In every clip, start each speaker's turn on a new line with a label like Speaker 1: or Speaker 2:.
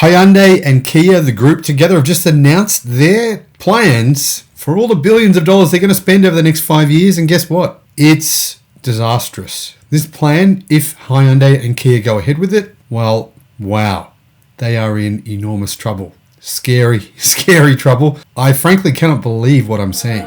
Speaker 1: Hyundai and Kia, the group together, have just announced their plans for all the billions of dollars they're going to spend over the next 5 years. And guess what? It's disastrous. This plan, if Hyundai and Kia go ahead with it, well, wow, they are in enormous trouble. Scary, scary trouble. I frankly cannot believe what I'm seeing.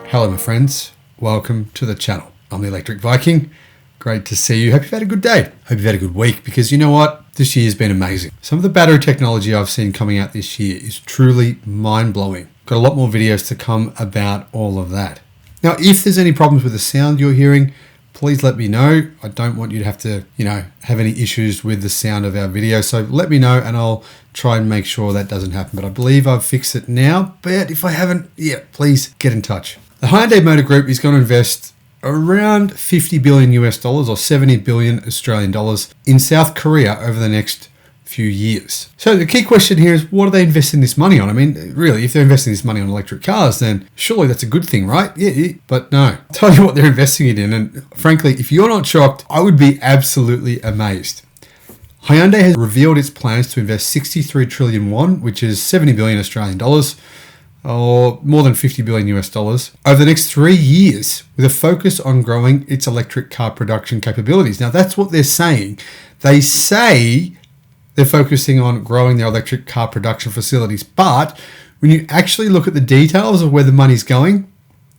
Speaker 1: Hello my friends, welcome to the channel. I'm the Electric Viking. Great to see you. Hope you've had a good day. Hope you've had a good week, because you know what? This year's been amazing. Some of the battery technology I've seen coming out this year is truly mind-blowing. Got a lot more videos to come about all of that. Now, if there's any problems with the sound you're hearing, please let me know. I don't want you to have to, have any issues with the sound of our video. So let me know and I'll try and make sure that doesn't happen. But I believe I've fixed it now. But if I haven't, please get in touch. The Hyundai Motor Group is going to invest around $50 billion US dollars or 70 billion Australian dollars in South Korea over the next few years. So the key question here is, what are they investing this money on? I mean, really, if they're investing this money on electric cars, then surely that's a good thing, right? Yeah, but no. I'll tell you what they're investing it in. And frankly, if you're not shocked, I would be absolutely amazed. Hyundai has revealed its plans to invest 63 trillion won, which is 70 billion Australian dollars, or more than 50 billion US dollars, over the next 3 years, with a focus on growing its electric car production capabilities. Now, that's what they're saying. They say they're focusing on growing their electric car production facilities, but when you actually look at the details of where the money's going,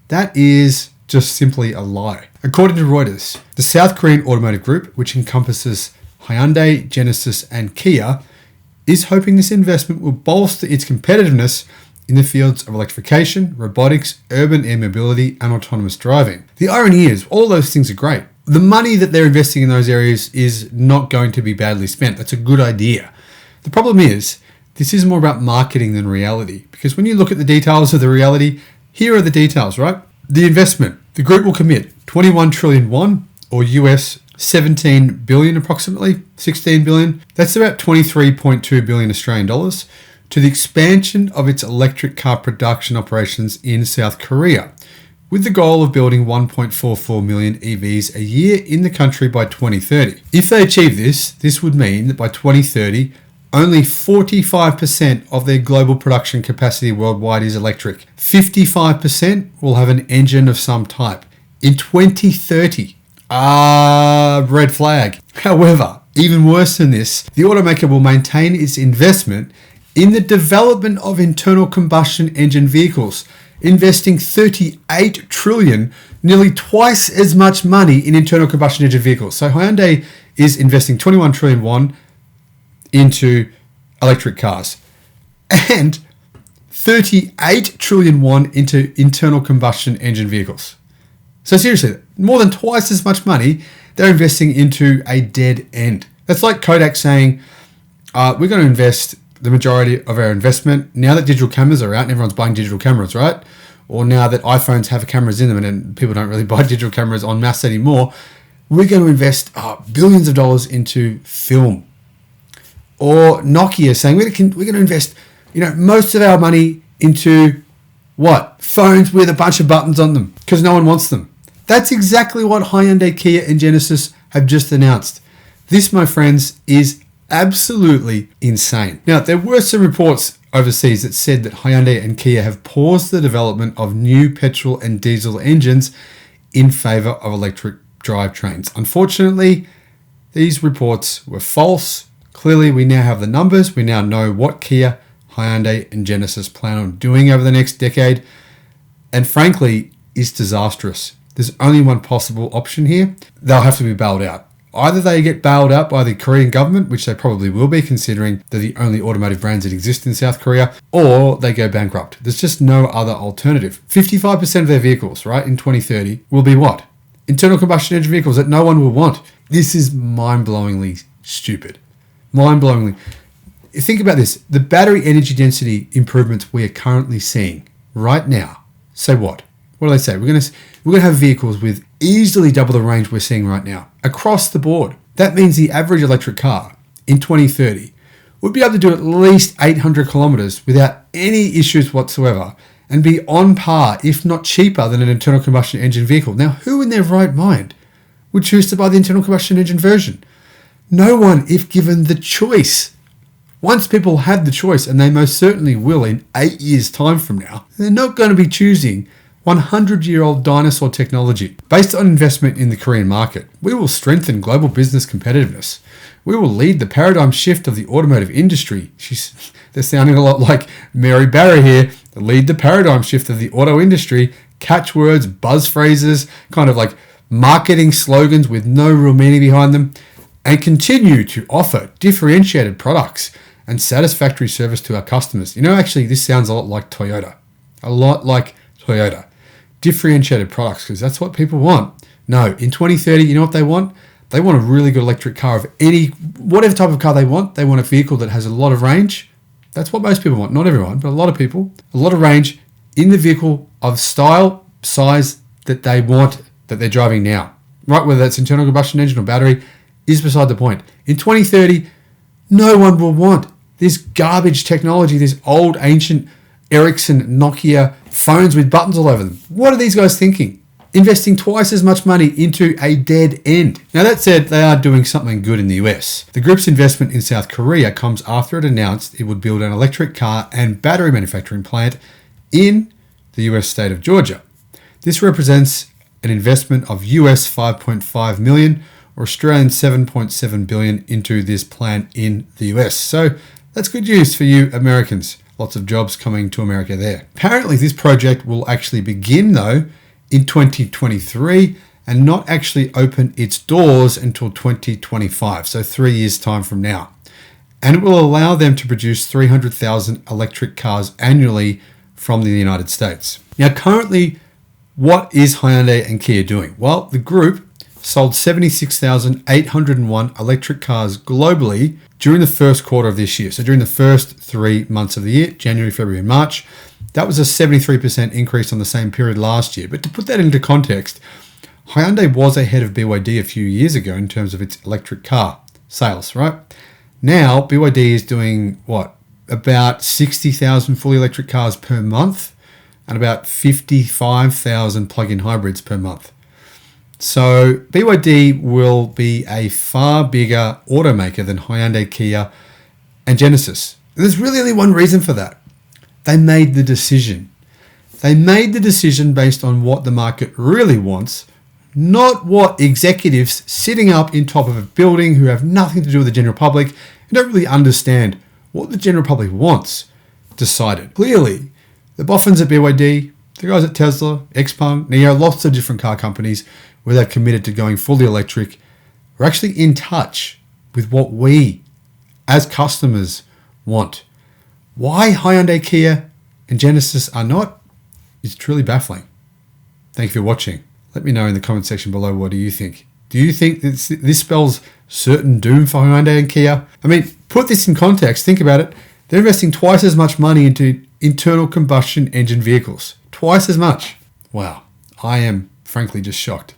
Speaker 1: that is just simply a lie. According to Reuters, the South Korean automotive group, which encompasses Hyundai, Genesis, and Kia, is hoping this investment will bolster its competitiveness in the fields of electrification, robotics, urban air mobility, and autonomous driving. The irony is, all those things are great. The money that they're investing in those areas is not going to be badly spent. That's a good idea. The problem is, this is more about marketing than reality, because when you look at the details of the reality, here are the details, right? The investment. The group will commit 21 trillion won, or US 17 billion approximately, 16 billion. That's about 23.2 billion Australian dollars. To the expansion of its electric car production operations in South Korea, with the goal of building 1.44 million EVs a year in the country by 2030. If they achieve this, this would mean that by 2030, only 45% of their global production capacity worldwide is electric. 55% will have an engine of some type. In 2030, red flag. However, even worse than this, the automaker will maintain its investment in the development of internal combustion engine vehicles, investing 38 trillion, nearly twice as much money in internal combustion engine vehicles. So Hyundai is investing 21 trillion won into electric cars and 38 trillion won into internal combustion engine vehicles. So seriously, more than twice as much money they're investing into a dead end. That's like Kodak saying, we're going to invest the majority of our investment, now that digital cameras are out and everyone's buying digital cameras, right? Or now that iPhones have cameras in them and people don't really buy digital cameras en masse anymore, we're going to invest billions of dollars into film. Or Nokia saying we're going to invest, most of our money into what? Phones with a bunch of buttons on them because no one wants them. That's exactly what Hyundai, Kia, and Genesis have just announced. This, my friends, is absolutely insane. Now, there were some reports overseas that said that Hyundai and Kia have paused the development of new petrol and diesel engines in favor of electric drivetrains. Unfortunately, these reports were false. Clearly, we now have the numbers. We now know what Kia, Hyundai, and Genesis plan on doing over the next decade. And frankly, it's disastrous. There's only one possible option here. They'll have to be bailed out. Either they get bailed out by the Korean government, which they probably will be, considering they're the only automotive brands that exist in South Korea, or they go bankrupt. There's just no other alternative. 55% of their vehicles, right, in 2030 will be what? Internal combustion engine vehicles that no one will want. This is mind-blowingly stupid. Mind-blowingly. Think about this. The battery energy density improvements we are currently seeing right now say what? What do they say? We're going to have vehicles with easily double the range we're seeing right now across the board. That means the average electric car in 2030 would be able to do at least 800 kilometers without any issues whatsoever and be on par, if not cheaper, than an internal combustion engine vehicle. Now, who in their right mind would choose to buy the internal combustion engine version? No one, if given the choice. Once people have the choice, and they most certainly will in 8 years' time from now, they're not going to be choosing 100-year-old dinosaur technology. Based on investment in the Korean market, we will strengthen global business competitiveness. We will lead the paradigm shift of the automotive industry. They're sounding a lot like Mary Barra here. Lead the paradigm shift of the auto industry. Catchwords, buzz phrases, kind of like marketing slogans with no real meaning behind them. And continue to offer differentiated products and satisfactory service to our customers. Actually, this sounds a lot like Toyota. A lot like Toyota. Differentiated products, because that's what people want. No, in 2030, you know what they want? They want a really good electric car of whatever type of car they want. They want a vehicle that has a lot of range. That's what most people want. Not everyone, but a lot of people. A lot of range in the vehicle of style, size that they want, that they're driving now. Right, whether that's internal combustion engine or battery, is beside the point. In 2030, no one will want this garbage technology, this old, ancient Ericsson, Nokia phones with buttons all over them. What are these guys thinking? Investing twice as much money into a dead end. Now, that said, they are doing something good in the US. The group's investment in South Korea comes after it announced it would build an electric car and battery manufacturing plant in the US state of Georgia. This represents an investment of US 5.5 million or Australian 7.7 billion into this plant in the US. So that's good news for you Americans. Lots of jobs coming to America there. Apparently this project will actually begin though in 2023 and not actually open its doors until 2025. So 3 years time from now. And it will allow them to produce 300,000 electric cars annually from the United States. Now currently, what is Hyundai and Kia doing? Well, the group sold 76,801 electric cars globally during the first quarter of this year. So during the first 3 months of the year, January, February, and March, that was a 73% increase on the same period last year. But to put that into context, Hyundai was ahead of BYD a few years ago in terms of its electric car sales, right? Now, BYD is doing about 60,000 fully electric cars per month and about 55,000 plug-in hybrids per month. So BYD will be a far bigger automaker than Hyundai, Kia, and Genesis. And there's really only one reason for that. They made the decision. They made the decision based on what the market really wants, not what executives sitting up in top of a building who have nothing to do with the general public and don't really understand what the general public wants decided. Clearly, the boffins at BYD, the guys at Tesla, XPeng, NIO, lots of different car companies where they're committed to going fully electric, are actually in touch with what we as customers want. Why Hyundai, Kia, and Genesis are not is truly baffling. Thank you for watching. Let me know in the comment section below, what do you think? Do you think this spells certain doom for Hyundai and Kia? I mean, put this in context, think about it. They're investing twice as much money into internal combustion engine vehicles. Twice as much. Wow, I am frankly just shocked.